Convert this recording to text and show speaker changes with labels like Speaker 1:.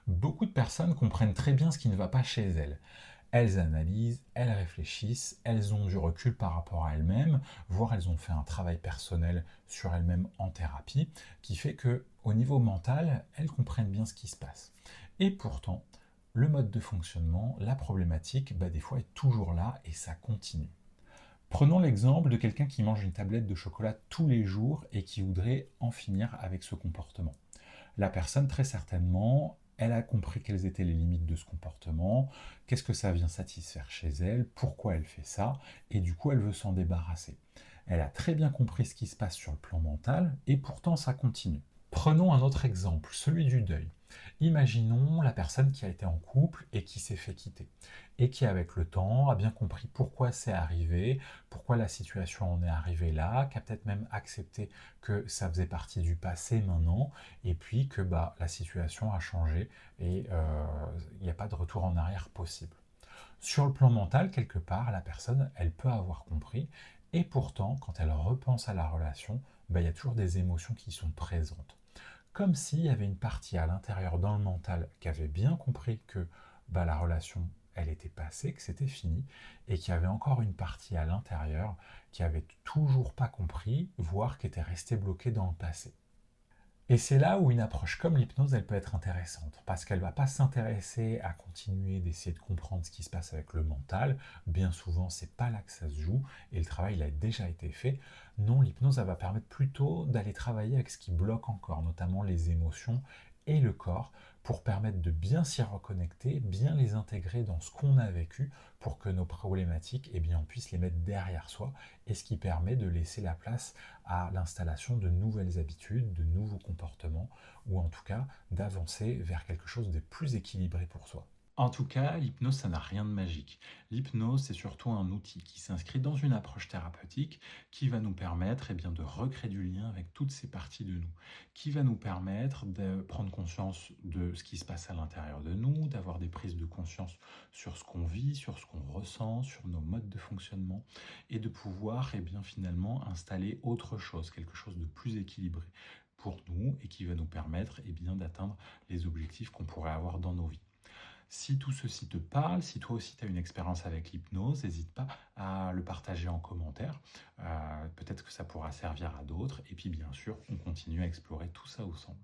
Speaker 1: Beaucoup de personnes comprennent très bien ce qui ne va pas chez elles. Elles analysent, elles réfléchissent, elles ont du recul par rapport à elles-mêmes, voire elles ont fait un travail personnel sur elles-mêmes en thérapie, qui fait que, au niveau mental, elles comprennent bien ce qui se passe. Et pourtant, le mode de fonctionnement, la problématique, des fois est toujours là et ça continue. Prenons l'exemple de quelqu'un qui mange une tablette de chocolat tous les jours et qui voudrait en finir avec ce comportement. La personne, très certainement, elle a compris quelles étaient les limites de ce comportement, qu'est-ce que ça vient satisfaire chez elle, pourquoi elle fait ça, et du coup, elle veut s'en débarrasser. Elle a très bien compris ce qui se passe sur le plan mental, et pourtant, ça continue. Prenons un autre exemple, celui du deuil. Imaginons la personne qui a été en couple et qui s'est fait quitter, et qui, avec le temps, a bien compris pourquoi c'est arrivé, pourquoi la situation en est arrivée là, qui a peut-être même accepté que ça faisait partie du passé maintenant, et puis que la situation a changé et il n'y a pas de retour en arrière possible. Sur le plan mental, quelque part, la personne, elle peut avoir compris, et pourtant, quand elle repense à la relation, il y a toujours des émotions qui sont présentes. Comme s'il y avait une partie à l'intérieur dans le mental qui avait bien compris que la relation, elle était passée, que c'était fini, et qu'il y avait encore une partie à l'intérieur qui avait toujours pas compris, voire qui était restée bloquée dans le passé. Et c'est là où une approche comme l'hypnose, elle peut être intéressante, parce qu'elle ne va pas s'intéresser à continuer d'essayer de comprendre ce qui se passe avec le mental. Bien souvent, c'est pas là que ça se joue, et le travail il a déjà été fait. Non, l'hypnose, elle va permettre plutôt d'aller travailler avec ce qui bloque encore, notamment les émotions et le corps, pour permettre de bien s'y reconnecter, bien les intégrer dans ce qu'on a vécu, pour que nos problématiques, on puisse les mettre derrière soi, et ce qui permet de laisser la place à l'installation de nouvelles habitudes, de nouveaux comportements, ou en tout cas d'avancer vers quelque chose de plus équilibré pour soi. En tout cas, l'hypnose, ça n'a rien de magique. L'hypnose, c'est surtout un outil qui s'inscrit dans une approche thérapeutique qui va nous permettre de recréer du lien avec toutes ces parties de nous, qui va nous permettre de prendre conscience de ce qui se passe à l'intérieur de nous, d'avoir des prises de conscience sur ce qu'on vit, sur ce qu'on ressent, sur nos modes de fonctionnement, et de pouvoir finalement installer autre chose, quelque chose de plus équilibré pour nous et qui va nous permettre d'atteindre les objectifs qu'on pourrait avoir dans nos vies. Si tout ceci te parle, si toi aussi tu as une expérience avec l'hypnose, n'hésite pas à le partager en commentaire. Peut-être que ça pourra servir à d'autres. Et puis bien sûr, on continue à explorer tout ça ensemble.